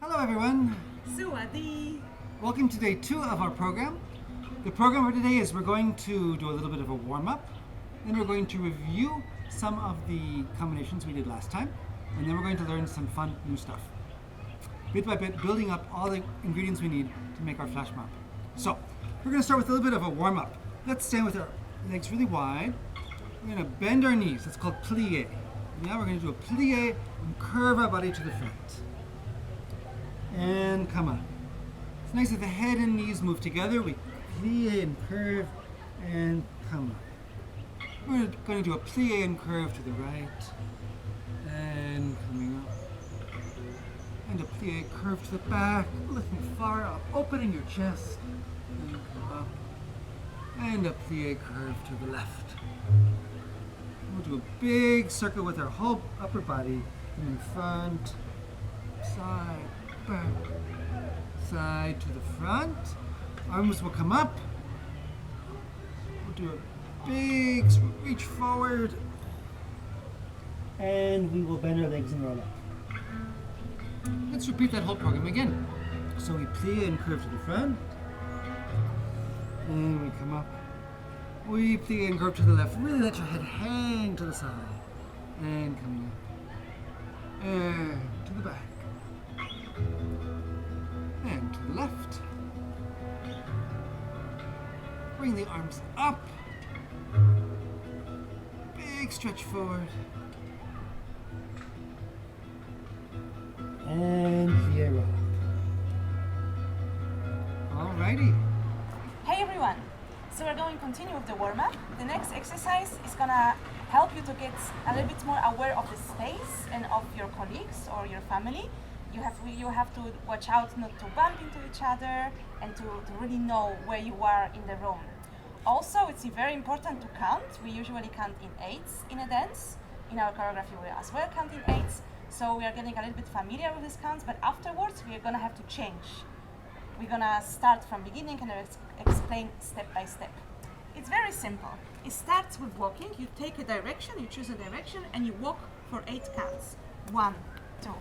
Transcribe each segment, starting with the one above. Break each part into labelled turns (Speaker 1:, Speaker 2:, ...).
Speaker 1: Hello everyone.
Speaker 2: Sawadi.
Speaker 1: Welcome to day 2 of our program. The program for today is we're going to do a little bit of a warm-up, then we're going to review some of the combinations we did last time, and then we're going to learn some fun new stuff. Bit by bit, building up all the ingredients we need to make our flash mob. So, we're going to start with a little bit of a warm-up. Let's stand with our legs really wide. We're going to bend our knees. That's called plie. Now we're going to do a plie and curve our body to the front. And come up. It's nice that the head and knees move together. We plie and curve and come up. We're going to do a plie and curve to the right. And coming up. And a plie curve to the back, lifting far up, opening your chest. And come up. And a plie curve to the left. We'll do a big circle with our whole upper body. In front, side, back, side to the front. Arms will come up. We'll do a big reach forward. And we will bend our legs and roll up. Let's repeat that whole program again. So we plie and curve to the front. And we come up. We plie and curve to the left. Really let your head hang to the side. And coming up. And to the back. And to the left. Bring the arms up. Big stretch forward. And plie roll up. Alrighty.
Speaker 2: Hey everyone. So we're going to continue with the warm-up. The next exercise is gonna help you to get a little bit more aware of the space and of your colleagues or your family. You have to watch out not to bump into each other and to really know where you are in the room. Also, it's very important to count. We usually count in 8s in a dance. In our choreography, we as well count in 8s. So we are getting a little bit familiar with these counts, but afterwards we are gonna have to change. We're gonna start from beginning and explain step by step. It's very simple. It starts with walking. You take a direction, you choose a direction, and you walk for 8 counts. 1, 2,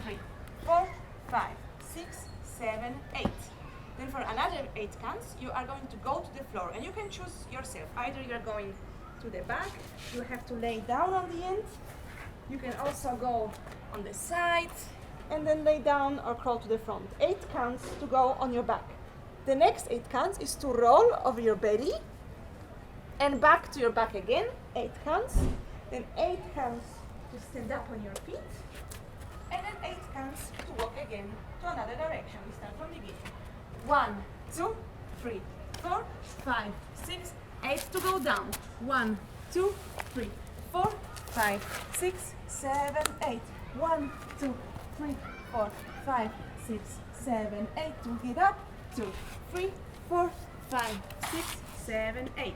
Speaker 2: 3, 4, 5, 6, 7, 8. Then for another 8 counts, you are going to go to the floor, and you can choose yourself. Either you're going to the back, you have to lay down on the end. You can also go on the side, and then lay down or crawl to the front. 8 counts to go on your back. The next 8 counts is to roll over your belly and back to your back again. 8 counts. Then 8 counts to stand up on your feet. And then 8 counts to walk again to another direction. We start from beginning. 1, 2, 3, 4, 5, 6, 8 to go down. 1, 2, 3, 4, 5, 6, 7, 8. 1, 2, 3, 4, 5, 6, 7, 8. To get up. 2, 3, 4, 5, 6, 7, 8.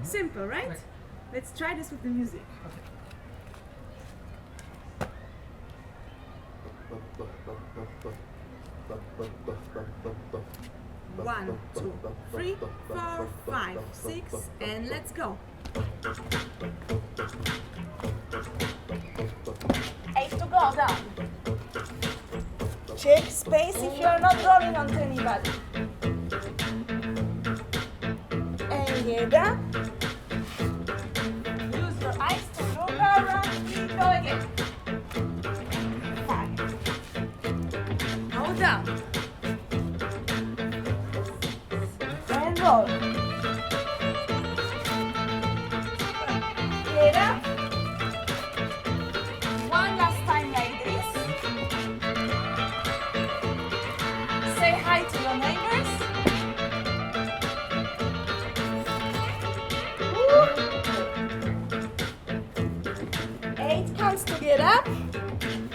Speaker 2: Simple, right? Let's try this with the music. Okay. 1, 2, 3, 4, 5, 6, and let's go. 8 to go down. Check space if you are not rolling onto anybody. And get up. Use your eyes to look around. Go again. 5. Go down. And roll. Get up. One last time like this. Say hi to your neighbors. Woo. 8 counts to get up.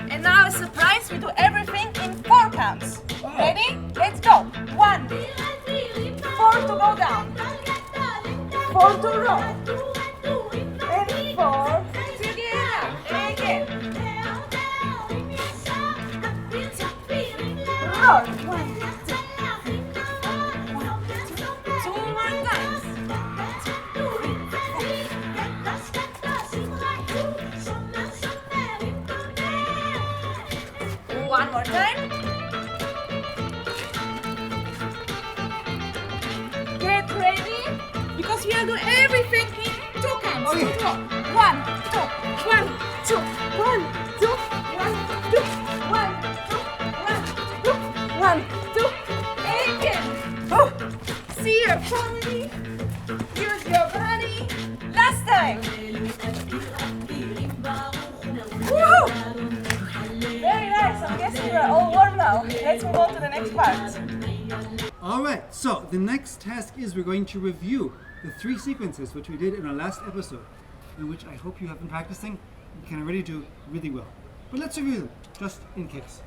Speaker 2: And now a surprise, we do everything in 4 counts. Ready? Let's go. 1, 4 to go down. 4 to roll. And 4 to get up. Again. Roll. 1, 2 more times. One more time. gonna do everything in 2 counts.
Speaker 1: Okay.
Speaker 2: 1, 2, 1, 2, 1, 2, 1, 2, 1, 2, 1, 2, again. Oh. See your family. Use your body. Last time. Woo! Very nice. I'm guessing you're all warm now. Let's move on to the next part.
Speaker 1: Alright, so the next task is we're going to review the 3 sequences which we did in our last episode, in which I hope you have been practicing and can already do really well. But let's review them, just in case.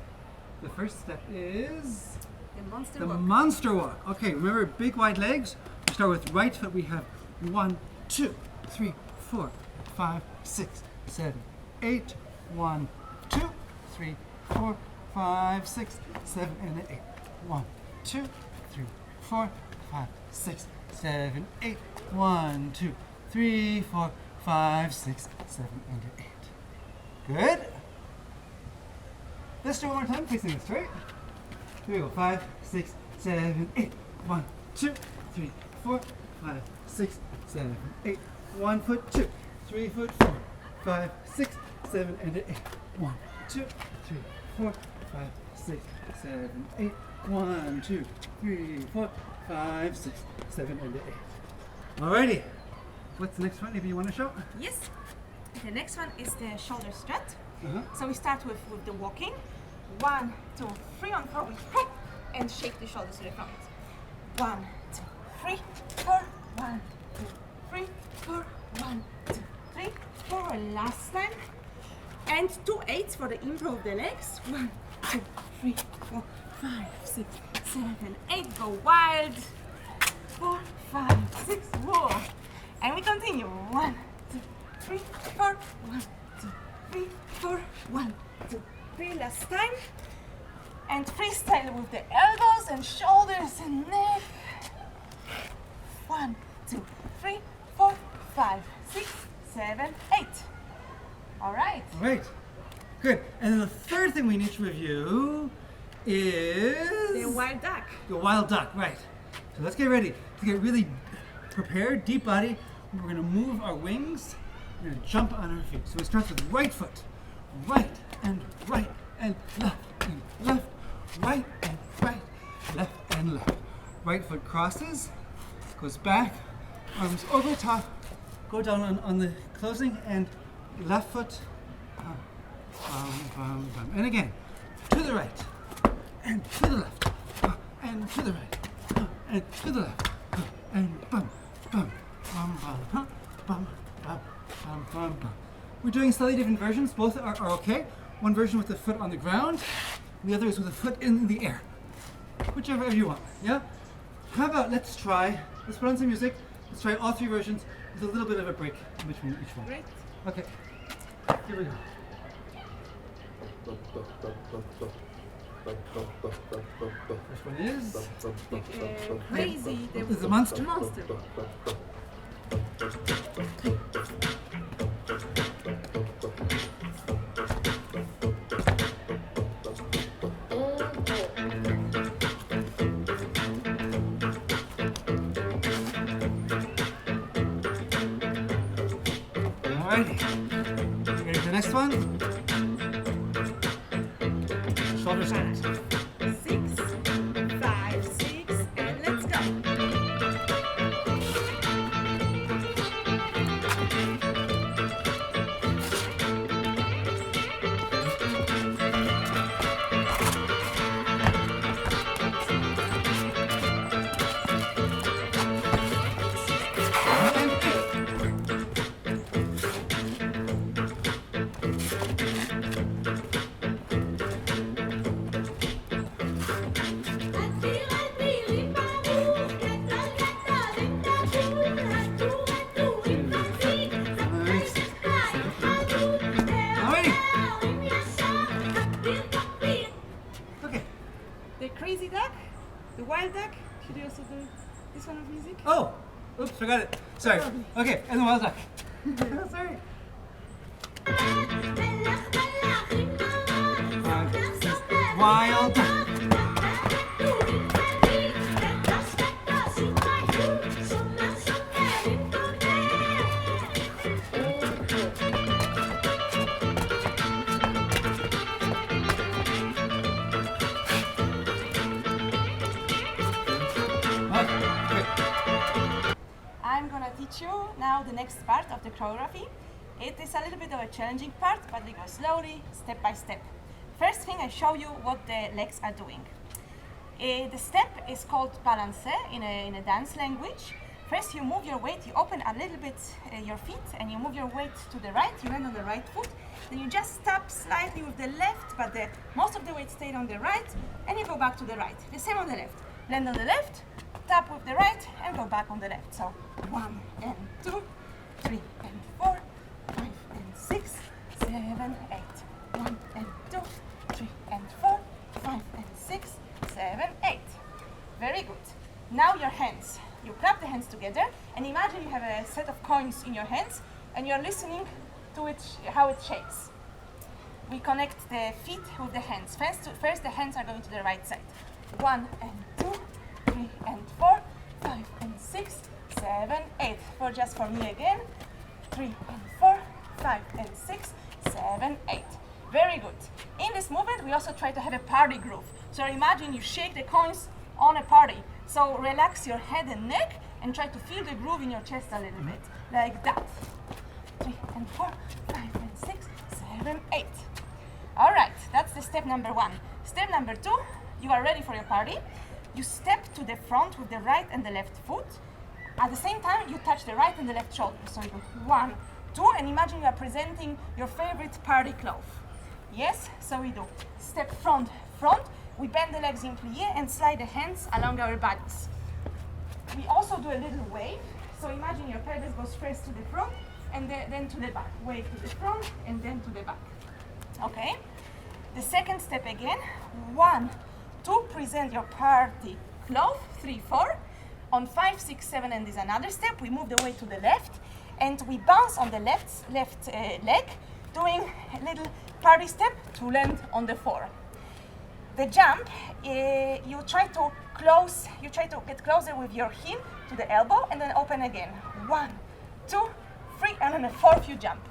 Speaker 1: The first step is
Speaker 2: The
Speaker 1: the monster walk. Okay, remember big wide legs? We start with right foot. We have 1, 2, 3, 4, 5, 6, 7, 8. 1, 2, 3, 4, 5, 6, 7, and 8. 1, 2, 3, 4, 5, 6, 7, 8. 1, 2, 3, 4, 5, 6, 7, and 8. Good. Let's do it one more time, facing it straight. Here we go. 5, 6, 7, 8. 1, 2, 3, 4, 5, 6, 7, 8. 1 foot, 2, 3 foot, 4, 5, 6, 7, and 8. 1, 2, 3, 4, 5, 6, 7, 8. 1, 2, 3, 4, 5, 6, 7, and 8. Alrighty. What's the next one? Maybe you want to show?
Speaker 2: Yes. The next one is the shoulder strut.
Speaker 1: Uh-huh.
Speaker 2: So we start with the walking. 1, 2, 3 on 4. We hop and shake the shoulders to the front. 1, 2, 3, 4. 1, 2, 3, 4. 1, 2, 3, 4. Last time. And 2 8s for the improve of the legs. 1, 2, 3, 4, 5, 6, 7, 8. Go wild. 4, 5, 6. Whoa. And we continue. 1, 2, 3, 4. 1, 2, 3, 4. 1, 2, 3. Last time. And freestyle with the elbows and shoulders and neck. 1, 2, 3, 4, 5, 6, 7, 8. All right.
Speaker 1: Alright. Good. And then the third thing we need to review is
Speaker 2: The wild duck.
Speaker 1: the wild duck. Right. So let's get ready to get really prepared, deep body. We're going to move our wings. We're going to jump on our feet. So it starts with right foot. Right and left and left. Right and right, left and left. Right foot crosses, goes back, arms over top, go down on the closing, and left foot, and again, to the right, and to the left, and to the right, and to the left, and bum, bum, bum, bum, bum, bum, bum, bum, bum. We're doing slightly different versions. Both are okay. One version with the foot on the ground, the other is with the foot in the air. Whichever you want, yeah? How about let's put on some music. Let's try all 3 versions with a little bit of a break in between each one.
Speaker 2: Great.
Speaker 1: Okay, here we go. First one is
Speaker 2: Crazy.
Speaker 1: the monster.
Speaker 2: Monster.
Speaker 1: Alrighty. Ready for the next one? Shoulder strut.
Speaker 2: 6, 5, 6, and let's go. Crazy duck, the wild duck. Should you also do this one of music?
Speaker 1: Oh, oops, forgot it. Sorry. Okay, and the wild duck. Sorry. Wild duck.
Speaker 2: teach you now the next part of the choreography. It is a little bit of a challenging part, but we go slowly, step by step. First thing, I show you what the legs are doing. The step is called balance in a dance language. First, you move your weight, you open a little bit your feet, and you move your weight to the right, you land on the right foot. Then you just tap slightly with the left, but most of the weight stayed on the right, and you go back to the right. The same on the left. Land on the left, tap with the right, and go back on the left. So 1 and 2, 3 and 4, 5 and 6, 7, 8. 1 and 2, 3 and 4, 5 and 6, 7, 8. Very good. Now your hands. You clap the hands together and imagine you have a set of coins in your hands and you're listening to it, how it shakes. We connect the feet with the hands. First the hands are going to the right side. 1 and 2, 3 and 4, 5 and 6, 7, 8. Just for me again. 3 and 4, 5 and 6, 7, 8. Very good. In this movement we also try to have a party groove. So imagine you shake the coins on a party. So relax your head and neck and try to feel the groove in your chest a little bit. Like that. 3 and 4, 5 and 6, 7, 8. Alright, that's the step number 1. Step number 2, you are ready for your party. You step to the front with the right and the left foot. At the same time, you touch the right and the left shoulder. So you go 1, 2, and imagine you are presenting your favorite party clothes. Yes, so we do step front, front. We bend the legs in plie and slide the hands along our bodies. We also do a little wave. So imagine your pelvis goes first to the front and then to the back. Wave to the front and then to the back. Okay? The second step again. 1, 2, present your party cloth. 3, 4. On 5, 6, 7, and there's another step. We move the weight to the left and we bounce on the left leg, doing a little party step to land on the 4. The jump, you try to get closer with your heel to the elbow and then open again. 1, 2, 3, and on the 4th you jump.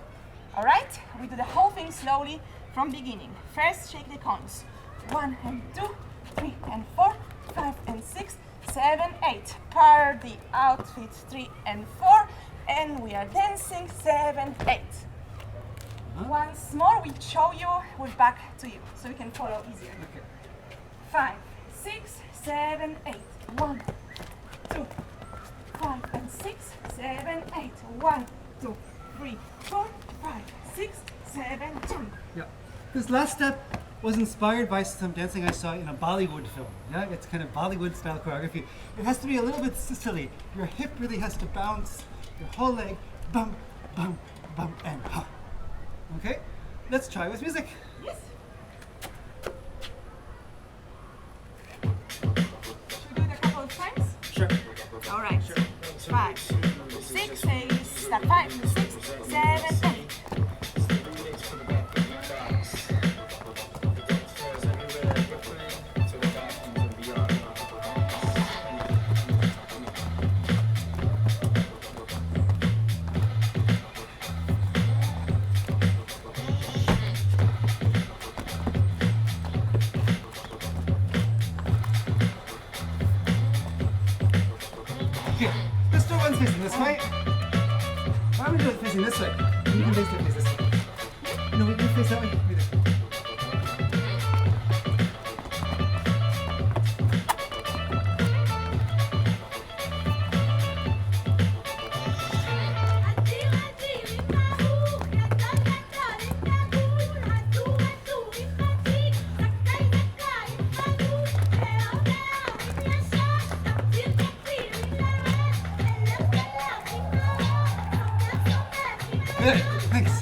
Speaker 2: All right? We do the whole thing slowly from beginning. First, shake the coins. 1 and 2, 3 and 4, 5 and 6, 7, 8. Party outfit 3 and 4, and we are dancing 7, 8. Once more, we show you, we're back to you, so we can follow easier.
Speaker 1: Okay.
Speaker 2: 5, 6, 7, 8. 1, 2, 5 and 6, 7, 8. 1, 2, 3, 4, 5, 6, 7, jump.
Speaker 1: Yeah. This last step was inspired by some dancing I saw in a Bollywood film. Yeah, it's kind of Bollywood style choreography. It has to be a little bit silly. Your hip really has to bounce, your whole leg, bump, bump, bump, and hop. Okay, let's try with music.
Speaker 2: Yes. Should we do it a couple of times?
Speaker 1: Sure.
Speaker 2: All right.
Speaker 1: Sure.
Speaker 2: 5, 6, 8, step 5, 6, 7, 8.
Speaker 1: Okay, let's do one facing this way. I'm gonna do it facing this way. You can face this way. No, we can face that way. We this way. Good, thanks.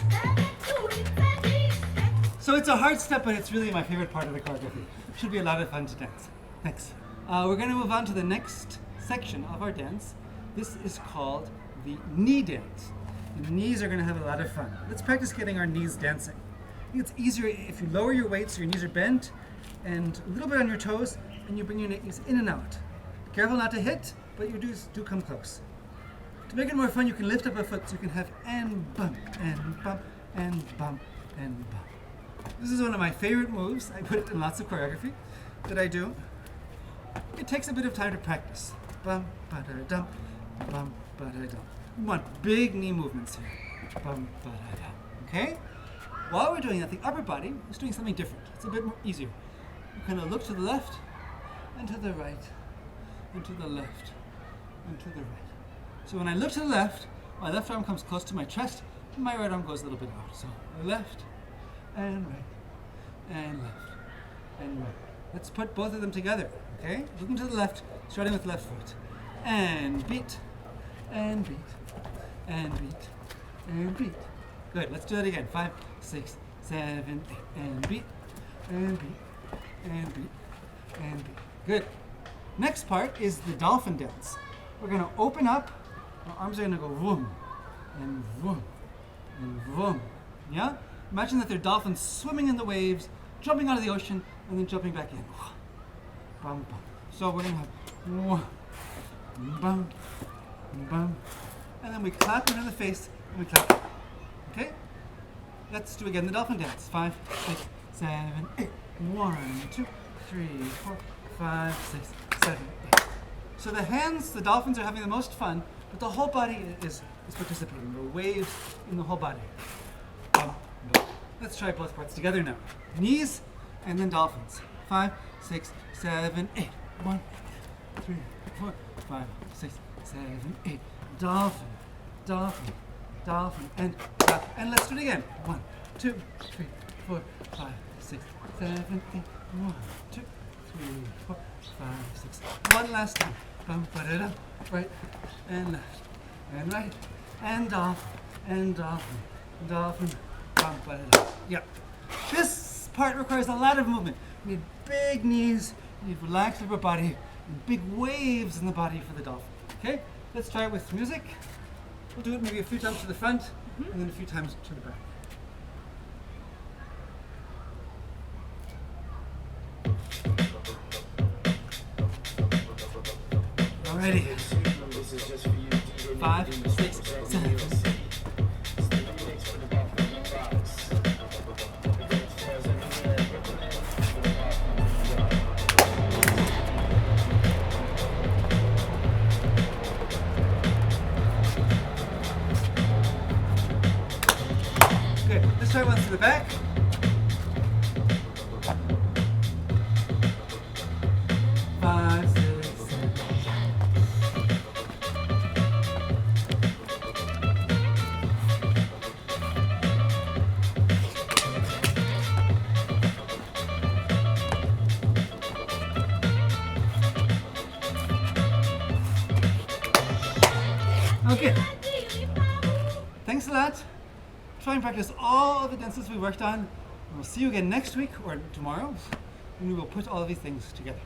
Speaker 1: So it's a hard step, but it's really my favorite part of the choreography. Should be a lot of fun to dance. Thanks. We're going to move on to the next section of our dance. This is called the knee dance. The knees are going to have a lot of fun. Let's practice getting our knees dancing. I think it's easier if you lower your weight so your knees are bent and a little bit on your toes, and you bring your knees in and out. Be careful not to hit, but you do come close. To make it more fun, you can lift up a foot so you can have and bump, and bump, and bump, and bump. This is one of my favorite moves. I put it in lots of choreography that I do. It takes a bit of time to practice. Bump, ba-da-dum, bump, ba-da-dum. We want big knee movements here. Bum, ba, da, da. Okay? While we're doing that, the upper body is doing something different. It's a bit more easier. We're going to look to the left and to the right and to the left and to the right. So when I look to the left, my left arm comes close to my chest and my right arm goes a little bit out. So left and right and left and right. Let's put both of them together, okay? Looking to the left, starting with left foot. And beat, and beat, and beat, and beat. Good, let's do that again. 5, 6, 7, 8. And beat, and beat, and beat, and beat. Good. Next part is the dolphin dance. We're gonna open up, our arms are gonna go vroom, and vroom, and vroom. Yeah? Imagine that they're dolphins swimming in the waves, jumping out of the ocean, and then jumping back in. Bum, bum. So we're gonna have one, bum, bum, and then we clap them in the face, and we clap. Okay? Let's do again the dolphin dance. 5, 6, 7, 8. 1, 2, 3, 4, 5, 6, 7, 8. So the hands, the dolphins are having the most fun, but the whole body is participating. There are waves in the whole body. Bum, bum. Let's try both parts together now. Knees and then dolphins. 5, 6, 7, 8. 1, 3, 4, 5, 6, 7, 8. Dolphin, dolphin, dolphin, and clap. And let's do it again. 1, 2, 3, 4, 5, 6, 7, 8. 1, 2, 3, 4, 5, 6. One last time. Bum, ba-da-da. Right and left and right and dolphin, dolphin, bum, ba-da-da. Yeah. This part requires a lot of movement. You need big knees, you need relaxed upper body, and big waves in the body for the dolphin. Okay? Let's try it with music. We'll do it maybe a few times to the front and then a few times to the back. Alrighty. 5, 6, 7. Good. Let's try one to the back. 5, 6, 7. Okay. Thanks a lot. Try and practice all of the dances we worked on. We'll see you again next week or tomorrow, and we will put all of these things together.